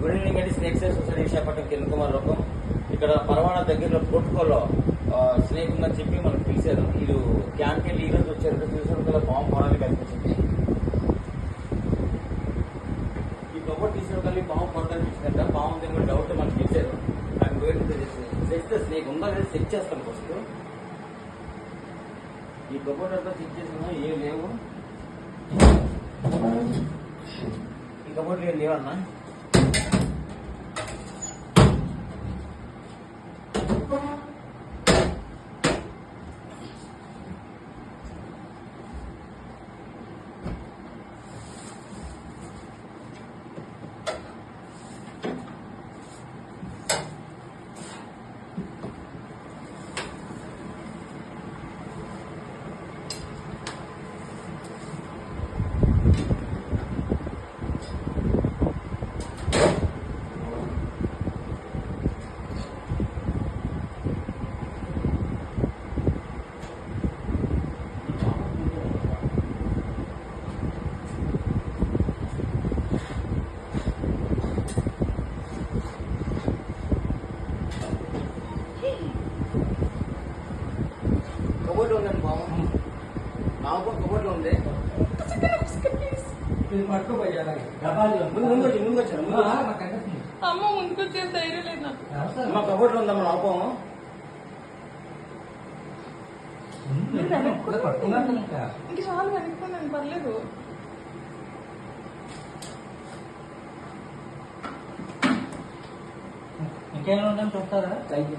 Good evening అండి. Snake sale society Visakhapatnam Kiran Kumar రూపం. ఇక్కడ పరవాడ దగ్గరలో ప్రోటోకాల్లో స్నేక్ ఉందని చెప్పి మనకు పిలిచారు. వీళ్ళు క్యాంప్కి వెళ్ళి ఈరోజు వచ్చారు. చూసిన పాము పొరాలి కనిపించింది. ఈ కబోర్డ్ తీసిన కలిగి పాము పొర కనిపించిందంట. పాము ఉందేమో డౌట్ మనకు పిలిచారు. నాకు చెక్ స్నేక్ ఉందా లేదా చెక్ చేస్తాను ఫస్ట్. ఈ కబోర్డ్ అంతా చెక్ చేసినా ఏం లేవు. ఈ కబోర్డ్లు ఏం లేవన్నా. కబోర్డ్ ఉందండి బాబు. నాకు కబోర్డ్ ఉంది. అమ్మ ముందుకు వచ్చే ధైర్యం లేదు నాకు. అమ్మ కబోర్డ్ ఉందమ్మా. నాపం ఇంక చాలా వెనక్కున్నాను, పర్లేదు. ఇంకేమైనా ఉందని చూస్తారా? Thank you.